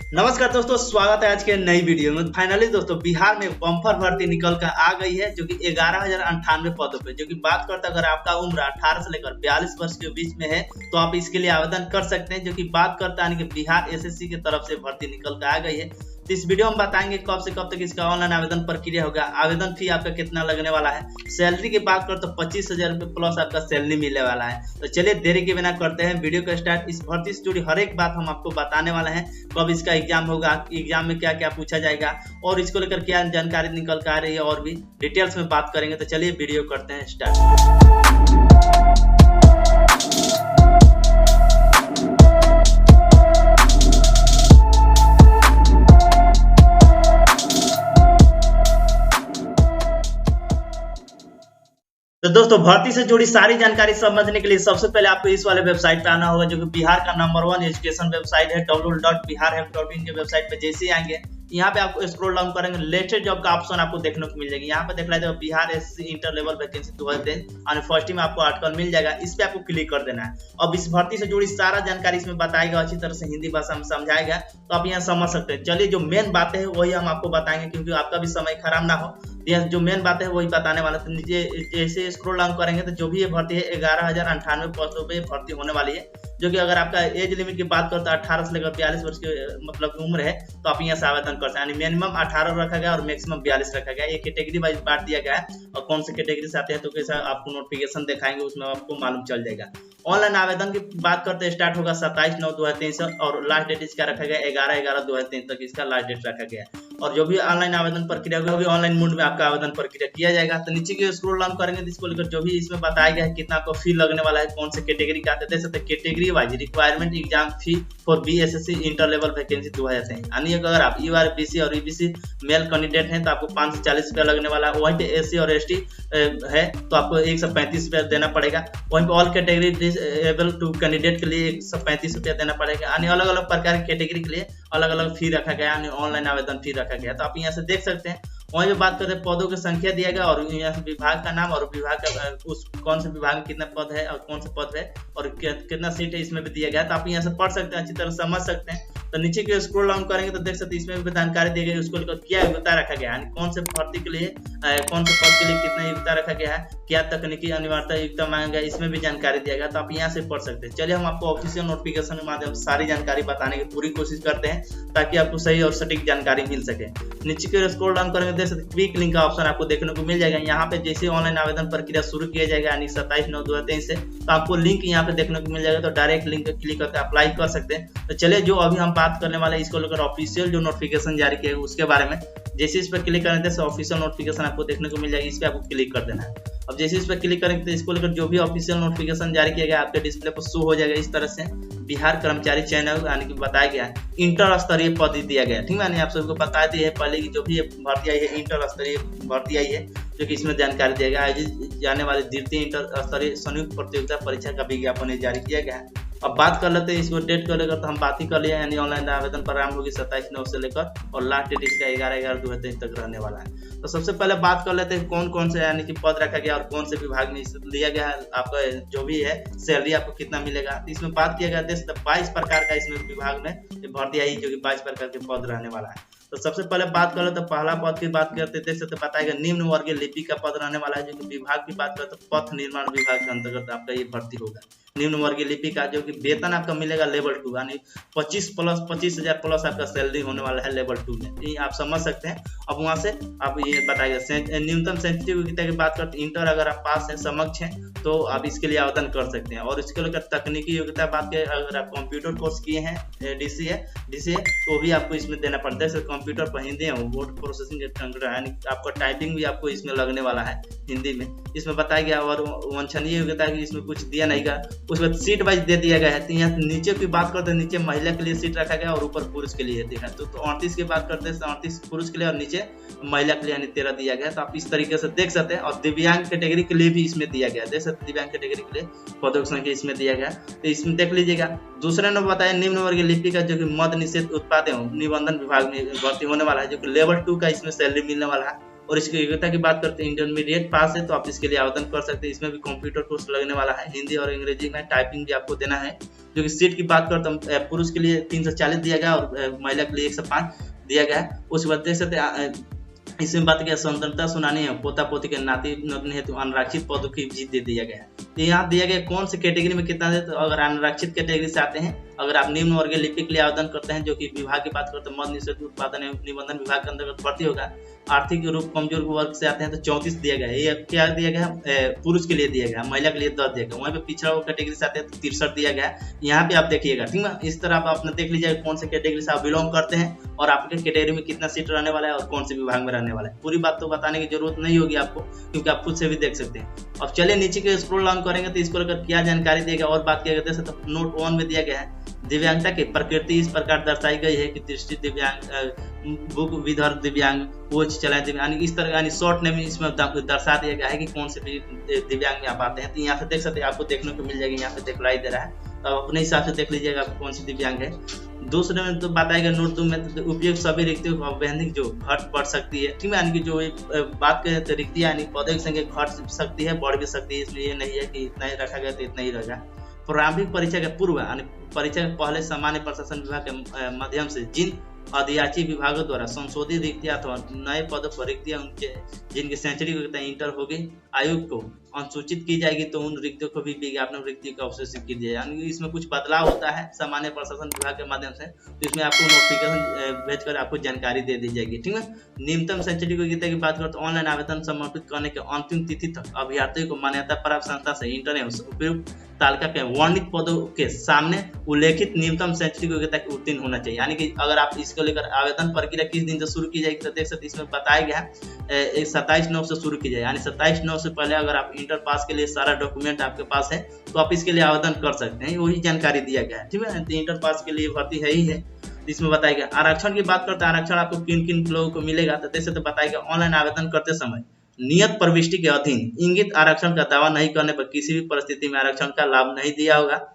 नमस्कार दोस्तों, स्वागत है आज के नई वीडियो में। फाइनली दोस्तों बिहार में बम्पर भर्ती निकल कर आ गई है जो कि 11,098 पदों पे, जो कि बात करता अगर आपका उम्र 18 से लेकर 42 वर्ष के बीच में है तो आप इसके लिए आवेदन कर सकते हैं। जो कि बात करता है कि बिहार एसएससी की तरफ से भर्ती निकल कर आ गई है। तो इस वीडियो में बताएंगे कब से कब तक इसका ऑनलाइन आवेदन प्रक्रिया होगा, आवेदन फी आपका कितना लगने वाला है, सैलरी की बात करें तो 25,000 रुपये प्लस आपका सैलरी मिलने वाला है। तो चलिए देरी के बिना करते हैं वीडियो को स्टार्ट। इस भर्ती से जुड़ी हर एक बात हम आपको बताने वाले हैं, कब इसका एग्जाम होगा, एग्जाम में क्या क्या पूछा जाएगा और इसको लेकर क्या जानकारी निकल कर आ रही है, और भी डिटेल्स में बात करेंगे। तो चलिए वीडियो करते हैं स्टार्ट। तो दोस्तों भर्ती से जुड़ी सारी जानकारी समझने के लिए सबसे पहले आपको इस वाले वेबसाइट पे आना होगा, जो कि बिहार का नंबर 1 एजुकेशन वेबसाइट है। www.biharhelp.in के वेबसाइट पे जैसे ही आएंगे यहाँ पे आपको स्क्रॉल डाउन करेंगे, लेटेस्ट जॉब का ऑप्शन आपको देखने को मिल जाएगी। यहाँ पे देख लीजिए Bihar SSC inter level vacancy 2023 और फर्स्ट में आपको आर्टिकल मिल जाएगा। इस पे आपको क्लिक कर देना है। अब इस भर्ती से जुड़ी सारा जानकारी इसमें बताएगा, अच्छी तरह से हिंदी भाषा में समझाएगा, तो आप यहाँ समझ सकते हैं। चलिए जो मेन बातें हैं वही हम आपको बताएंगे, क्योंकि आपका भी समय खराब ना हो। जो मेन बात है वही बताने वाला। तो नीचे जैसे स्क्रॉल डाउन करेंगे तो जो भी ये भर्ती है 11,098 पदों पे भर्ती होने वाली है। जो कि अगर आपका एज लिमिट की बात करते हैं 18 से लेकर 42 वर्ष की मतलब उम्र है तो आप यहाँ से आवेदन कर सकते हैं। मिनिमम 18 रखा गया और मैक्सिमम 42 रखा गया। एक कैटेगरी वाइज बांट दिया गया है और कौन से कैटेगरी से आते हैं तो कैसा आपको नोटिफिकेशन दिखाएंगे, उसमें आपको मालूम चल जाएगा। ऑनलाइन आवेदन की बात करते स्टार्ट होगा 27/9/2023 और लास्ट डेट इसका रखा गया 11/11/2023 तक इसका लास्ट डेट रखा गया। और जो भी ऑनलाइन आवेदन प्रक्रिया होगी ऑनलाइन मोड में आपका आवेदन प्रक्रिया किया जाएगा। तो नीचे की स्क्रॉल डाउन करेंगे तो इसको लेकर जो भी इसमें बताया गया है कितना आपको फी लगने वाला है, कौन से कैटेगरी का आते हैं, category wise requirement exam fee for BSSC inter level vacancy 2023। यानी अगर आप यूआर बीसी और ईबीसी मेल कैंडिडेट हैं तो आपको 5 से 40 रुपया लगने वाला है। वहीं पे एससी और एसटी है तो आपको 135 रुपया देना पड़ेगा। वहीं पे all category able to candidate के लिए 135 रुपया देना पड़ेगा। यानी अलग अलग प्रकार की कैटेगरी के लिए अलग अलग फी रखा गया, यानी ऑनलाइन आवेदन फी रखा गया। तो आप यहाँ से देख सकते हैं। वहीं पे बात करते हैं पदों की संख्या दिया गया और यहाँ से विभाग का नाम और विभाग का उस कौन से विभाग में कितना पद है और कौन से पद है और कितना सीट है इसमें भी दिया गया। तो आप यहाँ से पढ़ सकते हैं, अच्छी तरह समझ सकते हैं। तो नीचे की स्क्रॉल डाउन करेंगे तो देख सकते हैं इसमें भी जानकारी दी गई, उसको लेकर क्या योग्यता रखा गया है, कौन से भर्ती के लिए कौन से पद के लिए कितना योग्यता रखा गया है, क्या तकनीकी अनिवार्यता योग्यता मांगा गया, इसमें भी जानकारी दिया गया। तो आप यहाँ से पढ़ सकते हैं। चलिए हम आपको ऑफिशियल नोटिफिकेशन के माध्यम से सारी जानकारी बताने की पूरी कोशिश करते हैं ताकि आपको सही और सटीक जानकारी मिल सके। नीचे की स्क्रॉल डाउन करेंगे देख सकते क्विक लिंक का ऑप्शन आपको देखने को मिल जाएगा। यहाँ पे जैसे ऑनलाइन आवेदन प्रक्रिया शुरू किया जाएगा यानी 27/9/2023 से, तो आपको लिंक यहाँ पे देखने को मिल जाएगा। तो डायरेक्ट लिंक क्लिक करके अप्लाई कर सकते हैं। तो चलिए जो अभी हम बात करने वाले हैं इसको लेकर ऑफिशियल जो नोटिफिकेशन जारी किया है उसके बारे में। जैसे इस पर क्लिक करेंगे तो ऑफिशियल नोटिफिकेशन आपको देखने को मिल जाएगी, इस पर आपको क्लिक कर देना है। अब जैसे इस पर क्लिक करेंगे तो इसको लेकर जो भी ऑफिशियल नोटिफिकेशन जारी किया गया आपके डिस्प्ले पर शो हो जाएगा इस तरह से। बिहार कर्मचारी चयन यानी कि बताया गया है इंटर स्तरीय पद दिया गया, ठीक है। आप सबको बता दिए है पहले की जो भी भर्ती आई है इंटर स्तरीय भर्ती आई है, जो कि इसमें जानकारी दिया गया आयोजित जाने वाले द्वितीय इंटर स्तरीय संयुक्त प्रतियोगिता परीक्षा का विज्ञापन जारी किया गया है। अब बात कर लेते हैं इसको डेट को लेकर, तो हम बात ही कर लिया। यानी ऑनलाइन आवेदन प्रारंभ होगी 27/9 से लेकर और लास्ट डेट इसका 11/11/2023 तक रहने वाला है। तो सबसे पहले बात कर लेते हैं कौन कौन से यानी कि पद रखा गया और कौन से विभाग में लिया गया है, आपका जो भी है सैलरी आपको कितना मिलेगा। तो इसमें बात किया गया 22 प्रकार का इसमें विभाग में भर्ती आई जो कि 22 प्रकार के पद रहने वाला है। तो सबसे पहले बात कर ले तो पहला पद की बात करते देख सकते बताएगा निम्न वर्गीय लिपि का पद रहने वाला है। जो कि विभाग की बात करते तो पथ निर्माण विभाग के अंतर्गत आपका ये भर्ती होगा। निम्न वर्गीय लिपि का जो कि वेतन आपका मिलेगा लेवल 2 यानी 25,000 प्लस आपका सैलरी होने वाला है लेवल 2 में। ये आप समझ सकते हैं। अब वहां से आप ये बताइएगा न्यूनतम शैक्षिक योग्यता की बात करते इंटर अगर आप पास है समक्ष है तो आप इसके लिए आवेदन कर सकते हैं। और इसके लेकर तकनीकी योग्यता बात करें अगर आप कंप्यूटर कोर्स किए हैं डीसीए तो भी आपको इसमें देना पड़ता है। कंप्यूटर पर हिंदी है वर्ड प्रोसेसिंग यानी आपका टाइपिंग भी आपको इसमें लगने वाला है हिंदी में, इसमें बताया गया। और वांछनीय योग्यता की इसमें कुछ दिया नहीं गया, उसमें सीट वाइज दे दिया गया है। तो यहाँ नीचे की बात करते हैं नीचे महिला के लिए सीट रखा गया और ऊपर पुरुष के लिए दिया है। तो 38 की बात करते हैं 38 पुरुष के लिए और नीचे महिला के लिए यानी 13 दिया गया। तो आप इस तरीके से देख सकते हैं। और दिव्यांग कैटेगरी के लिए भी इसमें दिया गया, देख सकते दिव्यांग कैटेगरी के लिए पदों की संख्या इसमें दिया गया। तो इसमें देख लीजिएगा। दूसरे नंबर बताया निम्न वर्गीय लिपि का जो कि मद निषेध उत्पाद एवं निबंधन विभाग में भर्ती होने वाला है, जो कि लेवल 2 का इसमें सैलरी मिलने वाला है। और इसकी योग्यता की बात करते हैं, इंटरमीडिएट पास है तो आप इसके लिए आवेदन कर सकते हैं। इसमें भी कंप्यूटर कोर्स लगने वाला है, हिंदी और अंग्रेजी में टाइपिंग भी आपको देना है। जो कि सीट की बात करते हैं, पुरुष के लिए 340 दिया गया और महिला के लिए 105 दिया गया है। उसके बाद देख सकते हैं इसमें बात किया स्वतंत्रता सुनानी है, पोता पोती के नाती नातनी हेतु अनारक्षित पदों की भी दे दिया गया है। तो यहाँ दिया गया कौन से कैटेगरी में कितना है, तो अगर अनारक्षित कैटेगरी से आते हैं, अगर आप निम्न वर्गीय लिपिक के लिए आवेदन करते हैं, जो कि विभाग की बात करते हैं मद निषेध उत्पादन एवं निबंधन विभाग के अंतर्गत भर्ती होगा। आर्थिक रूप कमजोर वर्ग से आते हैं तो 34 दिया गया है। ये क्या दिया गया है, पुरुष के लिए दिया गया, महिला के लिए 10 दिया गया। वहीं पे पिछड़ा वर्ग कैटेगरी से आते हैं तो 63 दिया गया है। यहाँ पे आप देखिएगा, ठीक है। इस तरह आप अपने देख लीजिएगा कौन से कैटेगरी से आप बिलोंग करते हैं और आपके कैटेगरी में कितना सीट रहने वाला है और कौन से विभाग में रहने वाला है। पूरी बात तो बताने की जरूरत नहीं होगी आपको, क्योंकि आप खुद से भी देख सकते हैं। अब चलिए नीचे के स्क्रॉल डाउन करेंगे तो इसको लेकर क्या जानकारी दिया गया और बात किया गया तो नोट 1 में दिया गया है, दिव्यांगता की प्रकृति इस प्रकार दर्शाई गई है कि दृष्टि दिव्यांग, बुक विधर दिव्यांग, कोच चलाए दिव्यांग, इस तरह यानी शॉर्ट नेम इसमें दर्शा दिया गया है कि कौन से दिव्यांग में आप आते हैं। तो यहाँ से देख सकते हैं, आपको देखने को मिल जाएगा, यहाँ पे दिखलाई दे रहा है, तो आप अपने हिसाब से देख लीजिएगा कौन सी दिव्यांग है। दूसरे में तो बताएगा नोट 2 में तो उपयुक्त सभी रिक्तियों को अवैधिक जो घट बढ़ सकती है, ठीक है। यानी कि जो बात करें तो रिक्तियां यानी पदों की संख्या घट सकती है, बढ़ भी सकती है, इसलिए ये नहीं है कि इतना ही रखा गया तो इतना ही रहेगा। प्रारंभिक परीक्षा के पूर्व यानी परीक्षा के पहले सामान्य प्रशासन विभाग के माध्यम से जिन अधियाची विभागों द्वारा संशोधित रिक्तियां अथवा नए पदों पर रिक्तियां उनके जिनकी शैक्षणिक योग्यता इंटर होगी आयोग को अनुसूचित की जाएगी, तो उन रिक्तियों को भी विज्ञापन रिक्ति को अवशोषित की जाएगी। यानी इसमें कुछ बदलाव होता है सामान्य प्रशासन विभाग के माध्यम से, तो इसमें आपको नोटिफिकेशन भेजकर आपको जानकारी दे दी जाएगी, ठीक है। न्यूनतम शैक्षणिक योग्यता की बात करें तो ऑनलाइन आवेदन समर्पित करने के अंतिम तिथि तक अभ्यर्थियों को मान्यता प्राप्त संस्था से इंटर एवं उपयुक्त तालिका के वर्णित पदों के सामने उल्लेखित न्यूनतम शैक्षणिक योग्यता की उत्तीर्ण होना चाहिए। यानी कि अगर आप इसको लेकर आवेदन प्रक्रिया किस दिन से शुरू की जाएगी तो देख सकते इसमें बताया गया है 27/9 से शुरू की जाए, यानी 27/9 से पहले अगर आप इंटर पास के लिए सारा डॉक्यूमेंट आपके पास है तो आप इसके लिए आवेदन कर सकते हैं। वही जानकारी दिया गया है, ठीक है। इंटर पास के लिए भर्ती है ही है। इसमें बताएगा आरक्षण की बात करते हैं, आरक्षण आपको किन किन लोगों को मिलेगा तो देख सकते बताएगा ऑनलाइन आवेदन करते समय नियत प्रविष्टि के अधीन इंगित आरक्षण का दावा नहीं करने पर किसी भी परिस्थिति में आरक्षण का लाभ नहीं दिया होगा।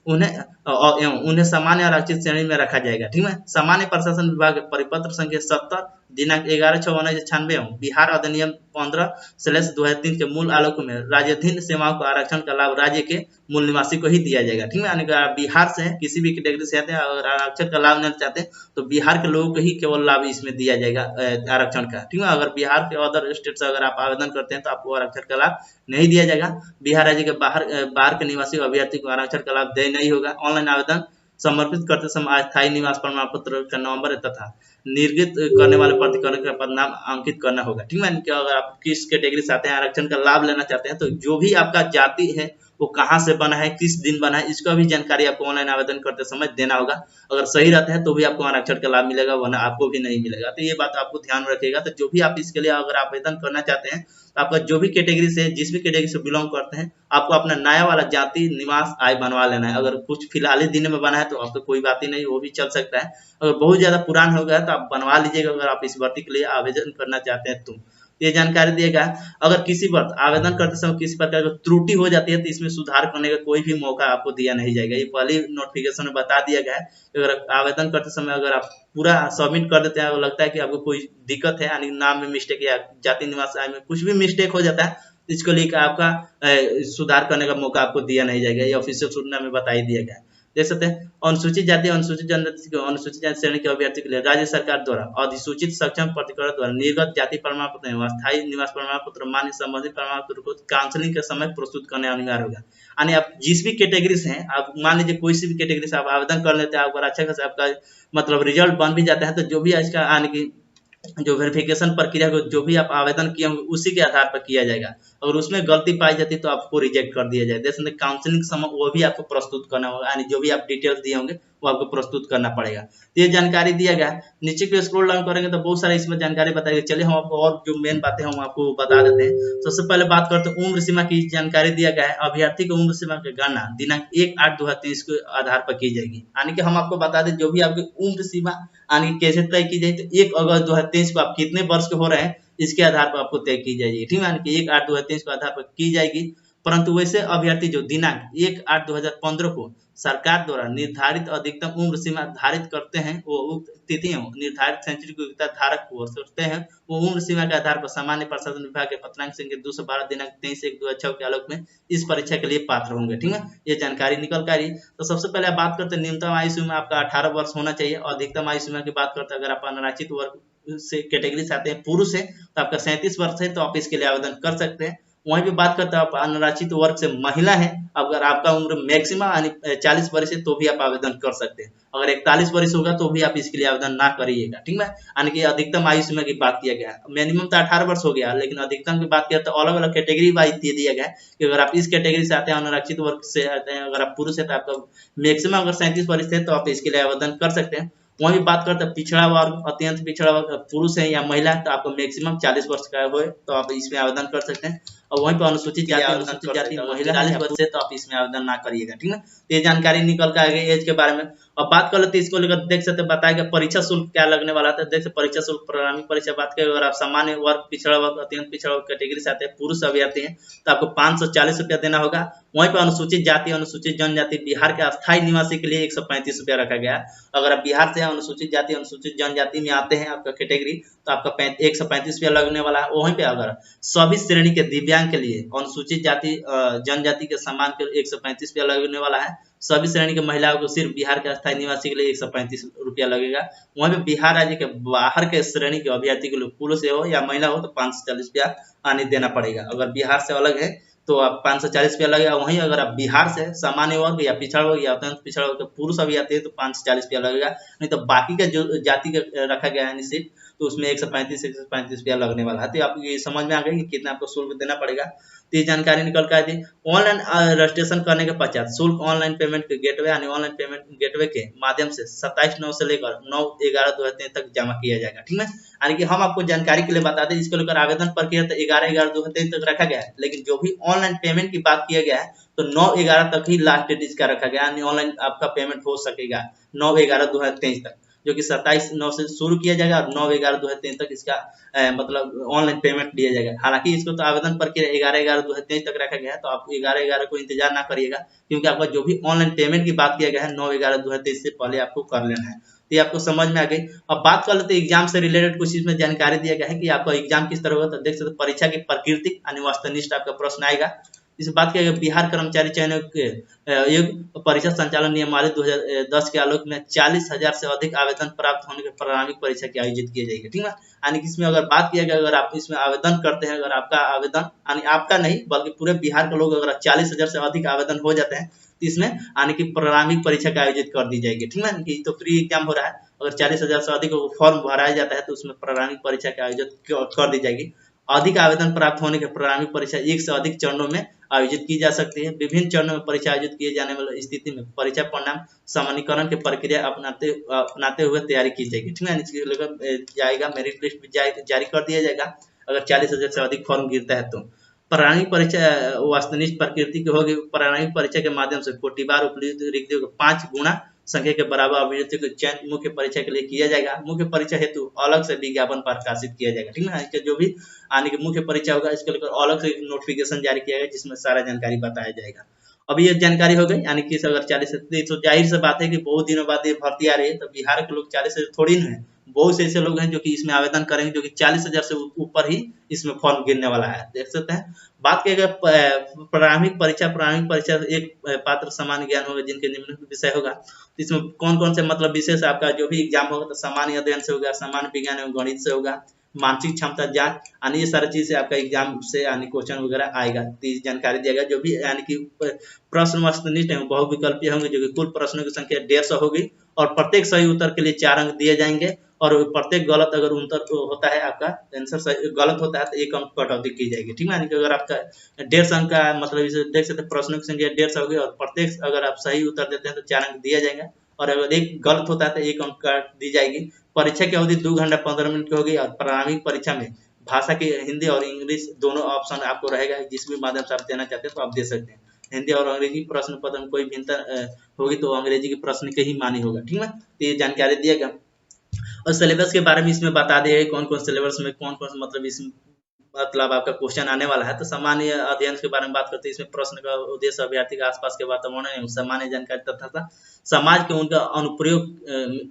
उन्हें सामान्य आरक्षित श्रेणी में रखा जाएगा, ठीक है। सामान्य प्रशासन विभाग परिपत्र संख्या 70 दिनांक 11/6/1996 बिहार अधिनियम 15/2003 के मूल आलोक में राज्याधीन सेवाओं को आरक्षण का लाभ राज्य के मूल निवासी को ही दिया जाएगा, ठीक है। यानी कि बिहार से किसी भी कैटेगरी से आते हैं अगर आरक्षण का लाभ नहीं चाहते तो बिहार के लोगों को ही केवल लाभ इसमें दिया जाएगा आरक्षण का, ठीक है। अगर बिहार के अदर स्टेट से अगर आप आवेदन करते हैं तो आपको आरक्षण का लाभ नहीं दिया जाएगा। बिहार राज्य के बाहर के निवासी अभ्यर्थी को आरक्षण का लाभ दे नहीं होगा। ऑनलाइन आवेदन समर्पित करते समय अस्थायी निवास प्रमाण पत्र का नंबर तथा निर्गत करने वाले प्राधिकरण का पदनाम अंकित करना होगा, ठीक है। कि अगर आप किस कैटेगरी से आते हैं आरक्षण का लाभ लेना चाहते हैं तो जो भी आपका जाति है वो कहाँ से बना है, किस दिन बना है, इसका भी जानकारी आपको ऑनलाइन आवेदन करते समय देना होगा। अगर सही रहता है तो भी आपको आरक्षण का लाभ मिलेगा, वरना आपको भी नहीं मिलेगा। तो ये बात आपको ध्यान रखिएगा। तो जो भी आप इसके लिए अगर आवेदन करना चाहते हैं तो आपका जो भी कैटेगरी से जिस भी कैटेगरी से बिलोंग करते हैं आपको अपना नया वाला जाति निवास आय बनवा लेना है। अगर कुछ फिलहाल ही दिन में बना है तो आपको कोई बात ही नहीं, वो भी चल सकता है। अगर बहुत ज्यादा पुरान हो गया तो आप बनवा लीजिएगा अगर आप इस भर्ती के लिए आवेदन करना चाहते हैं तो। ये जानकारी दिएगा अगर किसी वक्त आवेदन करते समय किसी प्रकार की त्रुटि हो जाती है तो इसमें सुधार करने का कोई भी मौका आपको दिया नहीं जाएगा। ये पहले नोटिफिकेशन में बता दिया गया है। अगर आवेदन करते समय अगर आप पूरा सबमिट कर देते हैं और लगता है कि आपको कोई दिक्कत है यानी नाम में मिस्टेक या जाति निवास आय में कुछ भी मिस्टेक हो जाता है, इसको लेकर आपका सुधार करने का मौका आपको दिया नहीं जाएगा। ये ऑफिशियल सूचना में बता ही दिया गया है। देख सकते हैं अनुसूचित जाति अनुसूचित जनजाति अनुसूचित जाति श्रेणी के अभ्यर्थी के लिए राज्य सरकार द्वारा अधिसूचित सक्षम प्राधिकरण द्वारा निर्गत जाति प्रमाण पत्र एवं स्थायी निवास प्रमाण पत्र मान्य संबंधित प्रमाण पत्र को काउंसलिंग के समय प्रस्तुत करने अनिवार्य होगा। यानी आप जिस भी कैटेगरी से हैं, आप मान लीजिए कोई सी भी कैटेगरी से आप आवेदन कर लेते हैं, अगर अच्छा खासा आपका मतलब रिजल्ट बन भी जाता है तो जो भी इसका यानी कि जो वेरिफिकेशन प्रक्रिया को जो भी आप आवेदन किए होंगे उसी के आधार पर किया जाएगा। अगर उसमें गलती पाई जाती है तो आपको रिजेक्ट कर दिया जाए। जैसे काउंसलिंग समय वो भी आपको प्रस्तुत करना होगा, यानी जो भी आप डिटेल्स दिए होंगे वो आपको प्रस्तुत करना पड़ेगा। तो ये जानकारी दिया गया। नीचे के स्क्रॉल डाउन करेंगे तो बहुत सारा इसमें जानकारी बताएगी। चलिए हम आपको और जो मेन बातें हम आपको बता देते हैं। सबसे पहले बात करते हैं उम्र सीमा की जानकारी दिया गया है। अभ्यर्थी की उम्र सीमा की गणना दिनांक 1/8/2023 के आधार पर की जाएगी। यानी कि हम आपको बता दें जो भी आपकी उम्र सीमा यानी कैसे तय की जाए तो 1 अगस्त 2023 को आप कितने वर्ष के हो रहे हैं इसके आधार पर आपको तय की जाएगी, ठीक है। यानी कि 1/8/2023 के आधार पर की जाएगी। परंतु वैसे अभ्यर्थी जो दिनांक 1/8/2015 को सरकार द्वारा निर्धारित अधिकतम उम्र सीमा धारित करते हैं वो उक्त तिथि निर्धारित सेंचुरी की योग्यता धारक हो सकते हैं वो उम्र सीमा के आधार पर सामान्य प्रशासन विभाग के पत्रांक संख्या 212 दिनांक 23/1/2006 के आलोक में इस परीक्षा के लिए पात्र होंगे। ठीक है, ये जानकारी निकल कर आई। तो सबसे पहले बात करते हैं न्यूनतम आयु सीमा आपका 18 वर्ष होना चाहिए और अधिकतम आयु सीमा की बात करते हैं अगर आप अनारक्षित वर्ग से कैटेगरी से आते हैं पुरुष है तो आपका 37 वर्ष है तो आप इसके लिए आवेदन कर सकते हैं। वहीं भी बात करते हैं आप अनारक्षित वर्ग से महिला है अगर आपका उम्र मैक्सिमम यानी 40 वर्ष है तो भी आप आवेदन कर सकते हैं। अगर 41 वर्ष होगा तो भी आप इसके लिए आवेदन ना करिएगा। ठीक है, यानी कि अधिकतम आयु सीमा की बात किया गया है। मिनिमम तो 18 वर्ष हो गया लेकिन अधिकतम की बात किया तो अलग अलग कैटेगरी वाइज दे दिया गया है कि अगर आप इस कैटेगरी से आते हैं अनारक्षित वर्ग से आते हैं अगर आप पुरुष है तो आपका मैक्सिमम अगर 37 वर्ष है तो आप इसके लिए आवेदन कर सकते हैं। वहीं भी बात करते हैं पिछड़ा वर्ग अत्यंत पिछड़ा वर्ग पुरुष है या महिला है तो आपको मैक्सिमम 40 वर्ष का हो तो आप इसमें आवेदन कर सकते हैं। और वहीं पर अनुसूचित जाति महिला 40 वर्ष से तो आप इसमें आवेदन ना करिएगा। ठीक है, तो ये जानकारी निकल कर आ गई एज के बारे में। अब बात कर लेते हैं इसको लेकर देख सकते बताया गया परीक्षा शुल्क क्या लगने वाला था। देख सकते परीक्षा शुल्क प्रारंभिक परीक्षा बात करें अगर आप सामान्य वर्ग पिछड़ा वर्ग अत्यंत पिछड़ा वर्ग कैटेगरी से आते हैं पुरुष अभ्यर्थी हैं तो आपको 540 रुपया देना होगा। वहीं पर अनुसूचित जाति अनुसूचित जनजाति बिहार के अस्थायी निवासी के लिए 135 रुपया रखा गया है। अगर आप बिहार से अनुसूचित जाति अनुसूचित जनजाति में आते हैं आपका कैटेगरी तो आपका 135 रुपया लगने वाला है। वहीं पे अगर सभी श्रेणी के दिव्यांग के लिए अनुसूचित जाति जनजाति के समान के 135 रुपया लगने वाला है। सभी श्रेणी के महिलाओं को सिर्फ बिहार के अस्थायी निवासी के लिए 135 रुपया लगेगा। वहीं पे बिहार राज्य के बाहर के श्रेणी के अभ्यर्थी के लिए पुरुष हो या महिला हो तो 540 रुपया आने देना पड़ेगा। अगर बिहार से अलग है तो आप 540 रुपया लगेगा। वहीं अगर आप बिहार से सामान्य वर्ग या पिछड़ा वर्ग या अत्यंत पिछड़ा वर्ग के पुरुष अभ्यर्थी है तो 540 रुपया लगेगा। नहीं तो बाकी का जो जाति का रखा गया है निश्चित तो उसमें 135 रुपया लगने वाला है। तो आप ये समझ में आ गया कि कितना आपको शुल्क देना पड़ेगा। तो ये जानकारी निकल कर आई थी। ऑनलाइन रजिस्ट्रेशन करने के पश्चात शुल्क ऑनलाइन पेमेंट के गेटवे यानी ऑनलाइन पेमेंट गेटवे के माध्यम से 27/9 से लेकर 9/11/2023 तक जमा किया जाएगा। ठीक है, यानी कि हम आपको जानकारी के लिए बता दें इसको लेकर आवेदन प्रक्रिया तो 11/11/2023 तक रखा गया है लेकिन जो भी ऑनलाइन पेमेंट की बात किया गया है तो 9/11 तक ही लास्ट डेट इसका रखा गया यानी ऑनलाइन आपका पेमेंट हो सकेगा 9/11/2023 तक जो कि 27/9 से शुरू किया जाएगा और 9/11/2023 तक इसका मतलब ऑनलाइन पेमेंट दिया जाएगा। हालांकि इसको तो आवेदन प्रक्रिया 11/11/2023 तक रखा गया है तो आप 11/11 को इंतजार ना करिएगा क्योंकि आपका जो भी ऑनलाइन पेमेंट की बात किया गया है 9/11/2023 से पहले आपको कर लेना है। तो ये आपको समझ में आ गई। अब बात कर लेते एग्जाम से रिलेटेड कुछ इसमें जानकारी दिया गया है कि आपका एग्जाम किस तरह होगा। तो देख सकते परीक्षा की प्रकृति यानी वस्तुनिष्ठ आपका प्रश्न आएगा। इस बात की बिहार कर्मचारी चयन परीक्षा संचालन नियमावली 2010 के आलोक में 40,000 से अधिक आवेदन प्राप्त होने के प्रारंभिक परीक्षा की आयोजित की जाएगी। ठीक है, यानी कि इसमें अगर बात किया गया अगर आप इसमें आवेदन करते हैं अगर आपका आवेदन यानी आपका नहीं बल्कि पूरे बिहार के लोग अगर 40,000 से अधिक आवेदन हो जाते हैं तो इसमें यानी कि प्रारंभिक परीक्षा का आयोजित कर दी जाएगी। ठीक है, कि तो फ्री एग्जाम हो रहा है अगर 40,000 से अधिक फॉर्म भराया जाता है तो उसमें प्रारंभिक परीक्षा का आयोजित कर दी जाएगी। अधिक आवेदन प्राप्त होने के प्रारंभिक परीक्षा एक से अधिक चरणों में आयोजित की जा सकती है। विभिन्न चरणों में परीक्षा आयोजित किए जाने वाली स्थिति में परीक्षा परिणाम सामान्यकरण की प्रक्रिया अपनाते हुए तैयारी की जाएगी। ठीक है, इसके लेकर जाएगा मेरिट लिस्ट भी जारी कर दिया जाएगा अगर 40,000 से अधिक फॉर्म गिरता है तो। प्रारंभिक परीक्षा वस्तुनिष्ठ प्रकृति की होगी। प्रारंभिक परीक्षा के माध्यम से कोटिवार उपयुक्त रिक्तियों को 5 गुना संख्या के बराबर अभ्यर्थियों का चयन मुख्य परीक्षा के लिए किया जाएगा। मुख्य परीक्षा हेतु अलग से विज्ञापन प्रकाशित किया जाएगा। ठीक है, इसका जो भी आने की मुख्य परीक्षा होगा इसके लेकर अलग से नोटिफिकेशन जारी किया जाएगा जिसमें सारा जानकारी बताया जाएगा। अब ये जानकारी हो गई यानी कि अगर 40 से तो जाहिर से बात है कि बहुत दिनों बाद ये भर्ती आ रही है तो बिहार के लोग 40 से थोड़ी ना है, बहुत से ऐसे लोग हैं जो कि इसमें आवेदन करेंगे जो कि 40,000 से ऊपर ही इसमें फॉर्म गिरने वाला है। देख सकते हैं। बात किया गया प्रारंभिक परीक्षा एक पात्र सामान्य ज्ञान होगा जिनके निम्नलिखित विषय होगा। तो इसमें कौन कौन से मतलब विशेष आपका जो भी एग्जाम होगा तो सामान्य अध्ययन से होगा, सामान्य विज्ञान एवं गणित से होगा, मानसिक क्षमता जांच यानी ये सारी चीज से आपका एग्जाम से यानी क्वेश्चन वगैरह आएगा। तो इस जानकारी दिएगा जो भी यानी कि प्रश्न वस्तुनिष्ठ है बहुविकल्पीय होंगे जो कि कुल प्रश्नों की संख्या 150 होगी और प्रत्येक सही उत्तर के लिए 4 अंक दिए जाएंगे और प्रत्येक गलत अगर उत्तर होता है आपका आंसर गलत होता है तो 1 अंक कटौती की जाएगी। ठीक है, यानी कि अगर आपका 150 अंक का मतलब इसे देख सकते हैं प्रश्नों की संख्या 150 होगी और प्रत्येक अगर आप सही उत्तर देते हैं तो 4 अंक दिया जाएगा और अगर एक गलत होता है तो 1 अंक काट दी जाएगी। परीक्षा की अवधि 2 घंटा 15 मिनट की होगी और प्रारंभिक परीक्षा में भाषा की हिंदी और इंग्लिश दोनों ऑप्शन आपको रहेगा। जिस भी माध्यम से आप देना चाहते हैं तो आप दे सकते हैं। हिंदी और अंग्रेजी प्रश्न पत्र में कोई भिन्नता होगी तो अंग्रेजी के प्रश्न के ही मानी होगा। ठीक है, तो ये जानकारी दिएगा। और सिलेबस के बारे में इसमें बता दिए कौन कौन सिलेबस में कौन कौन मतलब इसमें मतलब आपका क्वेश्चन आने वाला है। तो सामान्य अध्ययन के बारे में बात करते हैं। इसमें प्रश्न का उद्देश्य अभ्यर्थी के आसपास के वातावरण एवं सामान्य जानकारी तथा समाज के उनका अनुप्रयोग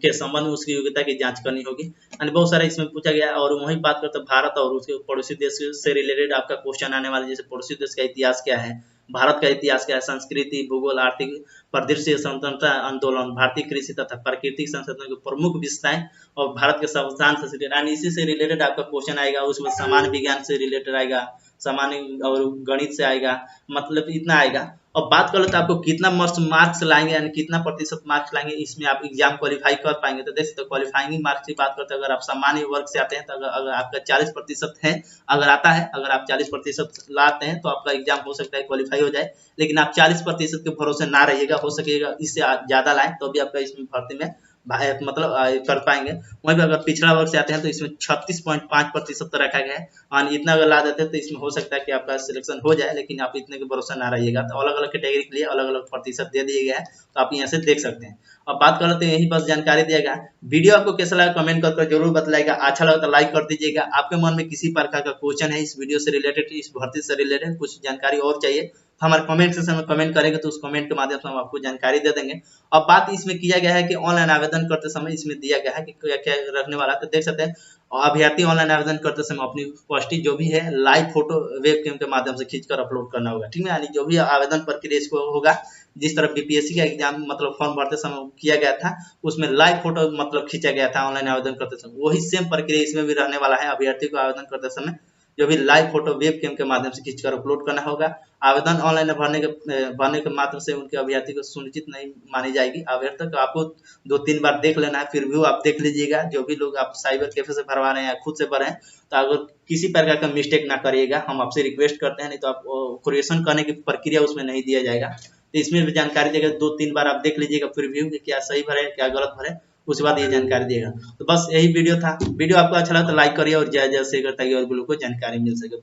के संबंध में उसकी योग्यता की जांच करनी होगी। यानी बहुत सारा इसमें पूछा गया। और वही बात करते हैं भारत और उसके पड़ोसी देश से रिलेटेड आपका क्वेश्चन आने वाला है। जैसे पड़ोसी देश का इतिहास क्या है, भारत का इतिहास क्या है, संस्कृति, भूगोल, आर्थिक परिदृश्य, स्वतंत्रता आंदोलन, भारतीय कृषि तथा प्राकृतिक संसाधनों के प्रमुख विशेषताएं और भारत के संविधान से रिलेटेड, इसी से रिलेटेड आपका क्वेश्चन आएगा। उसमें सामान्य विज्ञान से रिलेटेड आएगा, सामान्य और गणित से आएगा, मतलब इतना आएगा। और बात कर लेते हैं आपको कितना मार्क्स लाएंगे, यानी कितना प्रतिशत मार्क्स लाएंगे, इसमें आप एग्जाम क्वालिफाई कर पाएंगे। तो देख सकते क्वालिफाइंग मार्क्स की बात करते हैं। अगर आप सामान्य वर्ग से आते हैं तो अगर आपका 40% है, अगर आता है, अगर आप 40% लाते हैं तो आपका एग्जाम हो सकता है क्वालिफाई हो जाए। लेकिन आप 40% के भरोसे ना रहिएगा, हो सकेगा इससे ज्यादा लाएं तो भी आपका इसमें भर्ती में मतलब कर पाएंगे। वहीं पर अगर पिछड़ा वर्ग से आते हैं तो इसमें 36.5% रखा गया है, और इतना अगर ला देते हैं तो इसमें हो सकता है कि आपका सिलेक्शन हो जाए, लेकिन आप इतने के भरोसा ना रहिएगा। तो अलग अलग कैटेगरी के लिए अलग अलग प्रतिशत दे दिए गए हैं, तो आप यहाँ से देख सकते हैं। अब बात कर लेते हैं, यही बस जानकारी दिया गया। वीडियो आपको कैसा लगा कमेंट करके जरूर बताइएगा। अच्छा लगा तो लाइक कर दीजिएगा। आपके मन में किसी प्रकार का क्वेश्चन है इस वीडियो से रिलेटेड, इस भर्ती से रिलेटेड कुछ जानकारी और चाहिए, हमारे कमेंट सेक्शन में कमेंट करेंगे तो उस कमेंट के माध्यम से हम आपको जानकारी दे देंगे। अब बात इसमें किया गया है कि ऑनलाइन आवेदन करते समय इसमें दिया गया है कि क्या क्या रखने वाला है। तो देख सकते हैं अभ्यर्थी ऑनलाइन आवेदन करते समय अपनी उपस्थिति जो भी है लाइव फोटो वेबकैम के माध्यम से खींचकर अपलोड करना होगा, ठीक है। यानी जो भी आवेदन प्रक्रिया इसको होगा, जिस तरह बीपीएससी का एग्जाम मतलब फॉर्म भरते समय किया गया था, उसमें लाइव फोटो मतलब खींचा गया था ऑनलाइन आवेदन करते समय, वही सेम प्रक्रिया इसमें भी रहने वाला है। अभ्यर्थी को आवेदन करते समय जो भी लाइव फोटो वेबकैम के माध्यम से खींचकर अपलोड करना होगा। आवेदन ऑनलाइन भरने के मात्र से उनके अभ्यर्थी को सुनिश्चित नहीं मानी जाएगी। अभ्यर्थी को आपको 2-3 बार देख लेना है, फिर भी आप देख लीजिएगा। जो भी लोग आप साइबर कैफे से भरवा रहे हैं या खुद से भर रहे हैं, तो अगर किसी प्रकार का मिस्टेक ना करिएगा, हम आपसे रिक्वेस्ट करते हैं। नहीं तो आप क्रिएशन करने की प्रक्रिया उसमें नहीं दिया जाएगा। तो इसमें भी जानकारी देगा, 2-3 बार आप देख लीजिएगा फिर भी क्या सही भरे क्या गलत भरे, उसके बाद ये जानकारी देगा। तो बस यही वीडियो था। वीडियो आपको अच्छा लगा तो लाइक करिए और ज्यादा शेयर ताकि और लोगों को जानकारी मिल सके।